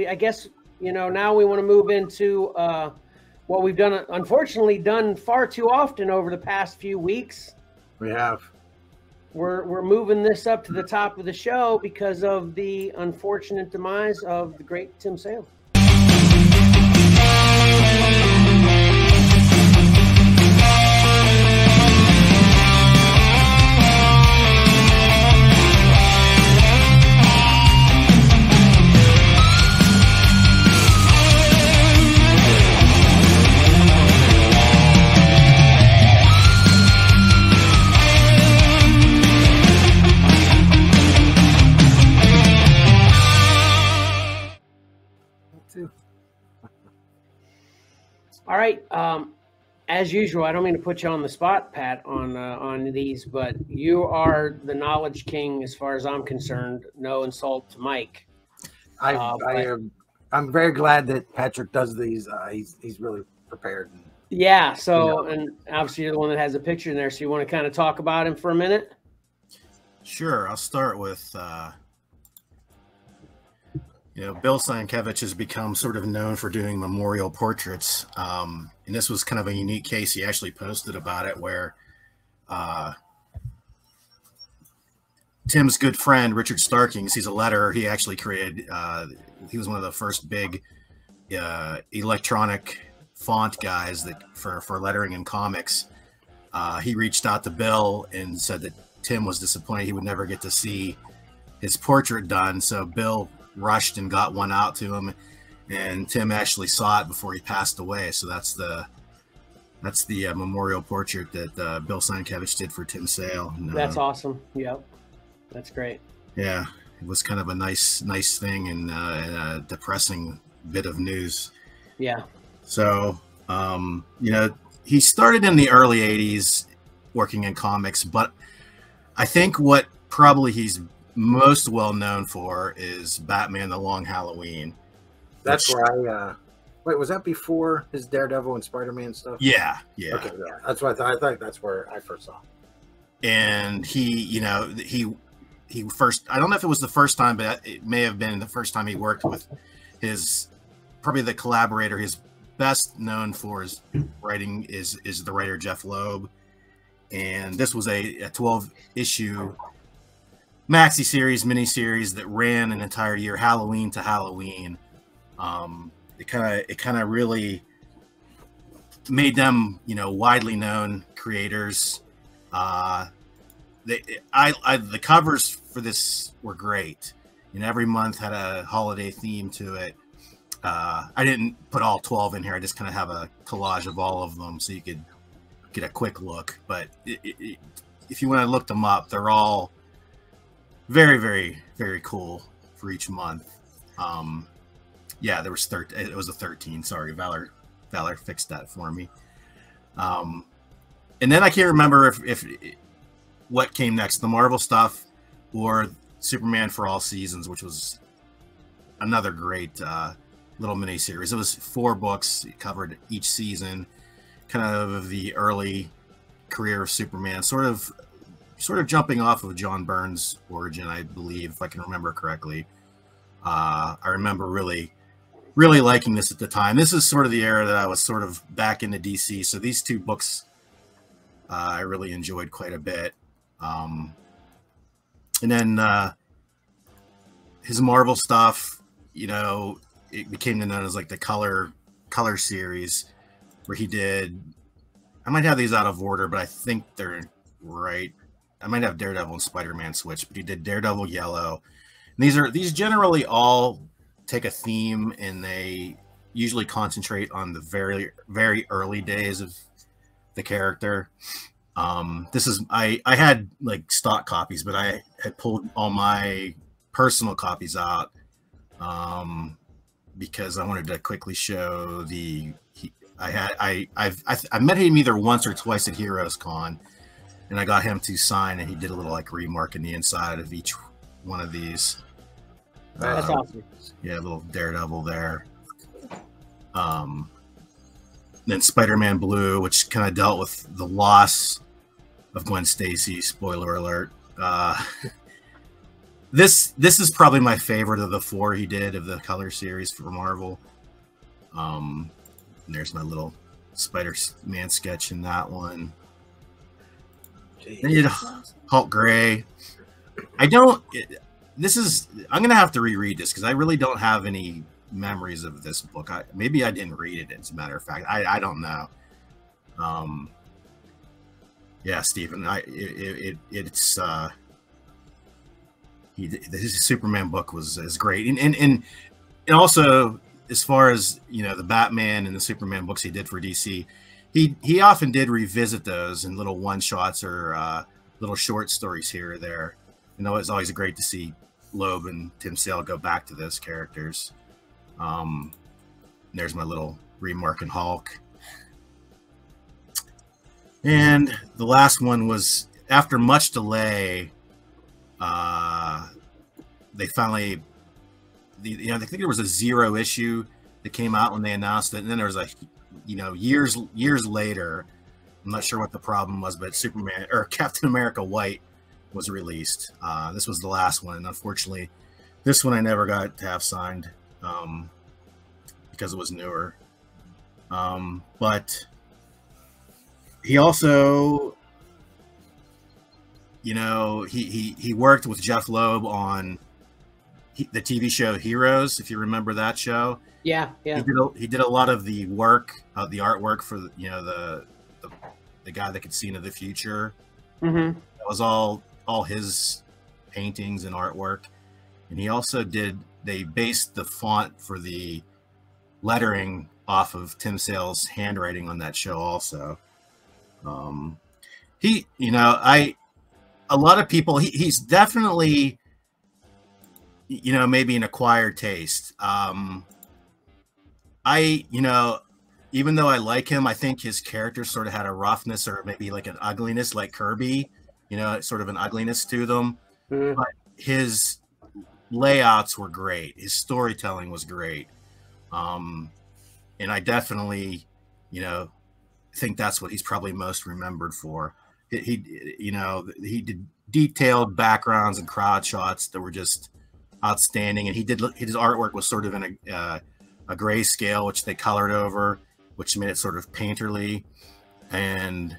I guess, you know, now we want to move into what we've done, unfortunately, done far too often over the past few weeks. We have. We're moving this up to the top of the show because of the unfortunate demise of the great Tim Sale. All right. As usual, I don't mean to put you on the spot, Pat, on these, but you are the knowledge king as far as I'm concerned. No insult to Mike. I'm very glad that Patrick does these. He's really prepared. Yeah. So, and obviously you're the one that has a picture in there. So you want to kind of talk about him for a minute? Sure. I'll start with, Bill Sienkiewicz has become sort of known for doing memorial portraits. And this was kind of a unique case. He actually posted about it where Tim's good friend, Richard Starkings, he's a letterer. He actually created, he was one of the first big electronic font guys that for lettering in comics. He reached out to Bill and said that Tim was disappointed he would never get to see his portrait done. So Bill rushed and got one out to him, and Tim actually saw it before he passed away. So that's the memorial portrait that Bill Sienkiewicz did for Tim Sale. And, that's awesome. Yep, that's great. Yeah, it was kind of a nice thing and a depressing bit of news. Yeah. So he started in the early '80s working in comics, but I think what probably he's most well known for is Batman: The Long Halloween. That's where wait, was that before his Daredevil and Spider-Man stuff? Yeah. Okay, yeah. That's what I thought that's where I first saw. And he first, I don't know if it was the first time, but it may have been the first time he worked with probably the collaborator. His best known for his writing is the writer Jeff Loeb. And this was a 12-issue maxi series, mini series that ran an entire year, Halloween to Halloween. It kind of really made them, widely known creators. The covers for this were great. Every month had a holiday theme to it. I didn't put all 12 in here. I just kind of have a collage of all of them so you could get a quick look. But if you want to look them up, they're all very, very, very cool for each month. Yeah, there was 13. It was a 13. Sorry, Valor fixed that for me. And then I can't remember if what came next, the Marvel stuff or Superman for All Seasons, which was another great little mini series. It was 4 books. It covered each season, kind of the early career of Superman, sort of jumping off of John Byrne's origin, I believe, if I can remember correctly. I remember really liking this at the time. This is sort of the era that I was sort of back into DC. So these 2 books I really enjoyed quite a bit. And then his Marvel stuff, it became known as like the color series, where he did, I might have these out of order, but I think they're right. I might have Daredevil and Spider-Man switch, but he did Daredevil Yellow. And these generally all take a theme, and they usually concentrate on the very, very early days of the character. I had like stock copies, but I had pulled all my personal copies out because I wanted to quickly show I met him either once or twice at Heroes Con, and I got him to sign, and he did a little like remark in the inside of each one of these. That's awesome. Yeah, a little Daredevil there. Then Spider-Man Blue, which kind of dealt with the loss of Gwen Stacy. Spoiler alert. this is probably my favorite of the 4 he did of the color series for Marvel. There's my little Spider-Man sketch in that one. Then you did Hulk Gray. I'm gonna have to reread this because I really don't have any memories of this book. Maybe I didn't read it, as a matter of fact. I don't know. Yeah, Stephen, it's his Superman book is great, and also, as far as the Batman and the Superman books he did for DC, he often did revisit those in little one shots or little short stories here or there. It's always great to see Loeb and Tim Sale go back to those characters. There's my little remark in Hulk. And the last one was, after much delay, they finally, I think there was a 0 issue that came out when they announced it, and then there was years later, I'm not sure what the problem was, but Superman or Captain America White was released. This was the last one, and unfortunately, this one I never got to have signed because it was newer. But he also, he worked with Jeff Loeb on the TV show Heroes, if you remember that show. Yeah. He did a lot of the work, the artwork for the guy that could see into the future. Mm-hmm. That was all his paintings and artwork. And he also they based the font for the lettering off of Tim Sale's handwriting on that show also. A lot of people, he's definitely, maybe an acquired taste. Even though I like him, I think his character sort of had a roughness or maybe like an ugliness, like Kirby, sort of an ugliness to them. Mm-hmm. But his layouts were great. His storytelling was great. And I definitely, think that's what he's probably most remembered for. He did detailed backgrounds and crowd shots that were just outstanding, and his artwork was sort of in a grayscale, which they colored over, which made it sort of painterly, and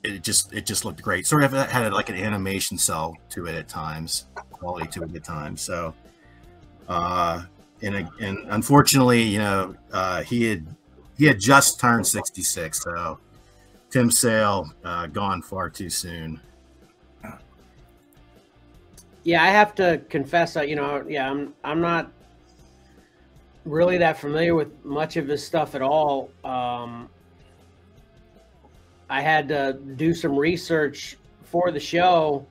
it just looked great. Sort of had like an animation cell to it at times, quality to it at times. So, and unfortunately, he had just turned 66, so Tim Sale gone far too soon. Yeah, I have to confess that I'm not really that familiar with much of this stuff at all. I had to do some research for the show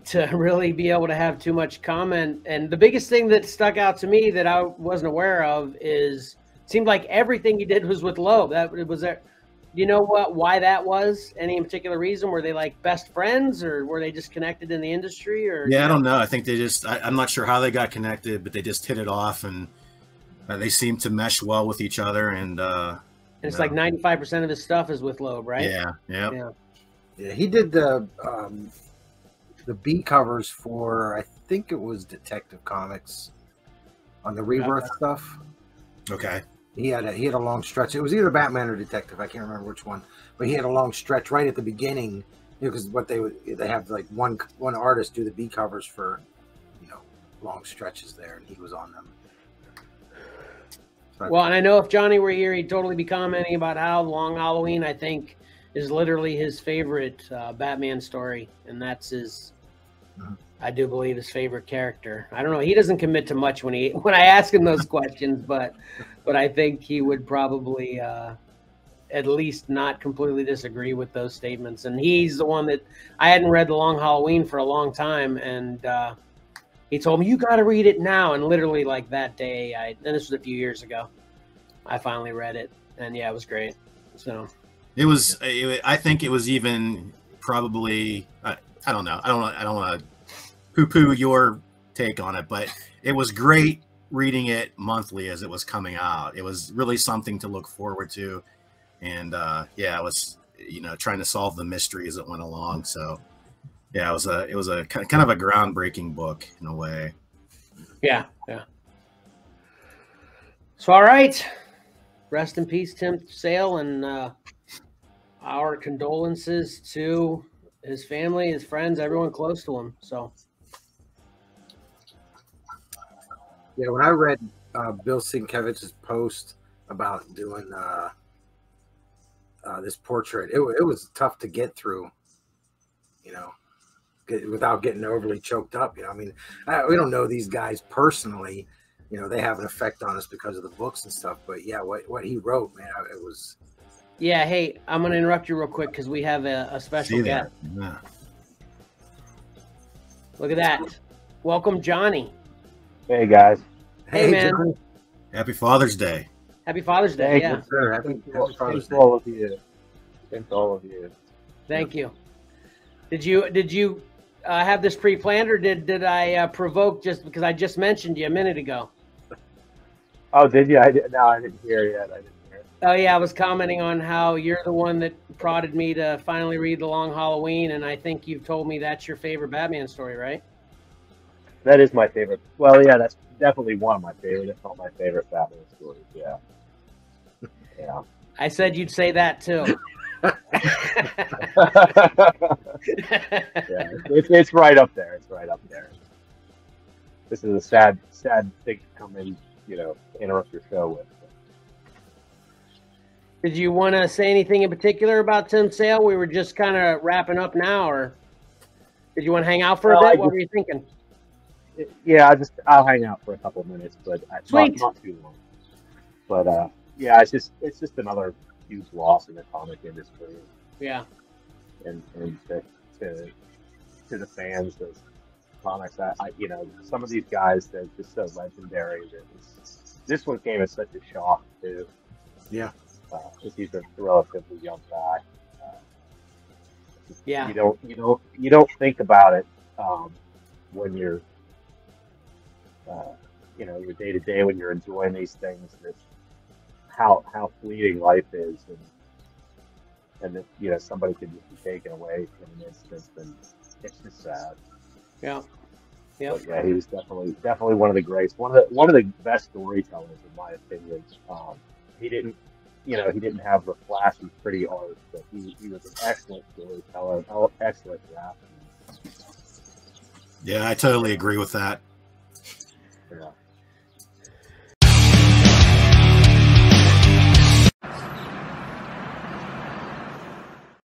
to really be able to have too much comment. And the biggest thing that stuck out to me that I wasn't aware of is it seemed like everything he did was with Loeb. That was there. Do you know why that was? Any particular reason? Were they like best friends, or were they just connected in the industry? Or I don't know. I think they just I'm not sure how they got connected, but they just hit it off, and they seem to mesh well with each other. And it's like 95% of his stuff is with Loeb, right? Yeah. He did the B covers for, I think it was Detective Comics on the Rebirth stuff. Okay. He had a long stretch. It was either Batman or Detective. I can't remember which one, but he had a long stretch right at the beginning. Because what they have like one artist do the B covers for, long stretches there, and he was on them. So, well, and I know if Johnny were here, he'd totally be commenting about how Long Halloween, I think, is literally his favorite Batman story, and that's his. I do believe his favorite character. I don't know. He doesn't commit to much when I ask him those questions, but I think he would probably at least not completely disagree with those statements. And he's the one that I hadn't read The Long Halloween for a long time, and he told me, "You got to read it now." And literally, like that day, and this was a few years ago, I finally read it, and yeah, it was great. So I think it was even probably. I don't know. I don't want to poo-poo your take on it, but it was great reading it monthly as it was coming out. It was really something to look forward to, and it was trying to solve the mystery as it went along. So Yeah, it was a kind of a groundbreaking book in a way. Yeah, yeah. So, all right. Rest in peace, Tim Sale, and our condolences to his family, his friends, everyone close to him. So, Yeah, when I read Bill Sienkiewicz's post about doing this portrait, it was tough to get through, you know, without getting overly choked up. You know, I mean, we don't know these guys personally. You know, they have an effect on us because of the books and stuff. But yeah, what he wrote, man, it was. yeah. Hey, I'm going to interrupt you real quick because we have a special guest. Yeah. Look at that. Welcome, Johnny. Hey guys. Hey, man. Johnny. Happy Father's Day. Happy Father's Day. Thank Yeah. you, Sure. Happy Father's Thanks Day. to all of you. Thanks to all of you. Thank you. Did you have this pre-planned, or did I provoke just because I just mentioned you a minute ago? Oh, did you? No, I didn't hear yet. I didn't hear it. Oh yeah, I was commenting on how you're the one that prodded me to finally read The Long Halloween, and I think you've told me that's your favorite Batman story, right? That is my favorite. Well, yeah, that's definitely one of my favorite. If not my favorite Batman stories. Yeah. Yeah. I said you'd say that too. Yeah, it's right up there. It's right up there. This is a sad thing to come in, interrupt your show with. Did you want to say anything in particular about Tim Sale? We were just kind of wrapping up now, or did you want to hang out for a bit? What were you thinking? Yeah, I'll hang out for a couple of minutes, but Sweet. Not too long. But yeah, it's just another huge loss in the comic industry. Yeah. And to the fans of comics, some of these guys that are just so legendary that this one came as such a shock too. Yeah. Because he's a relatively young guy. Yeah. You don't think about it when you're your day to day, when you're enjoying these things, that how fleeting life is, and that somebody could just be taken away from an instant, and it's just sad. Yeah. Yeah. But yeah, he was definitely one of the greats, one of the best storytellers in my opinion. He didn't have the flashy, pretty art, but he was an excellent storyteller, excellent draftsman. Yeah, I totally agree with that. Yeah.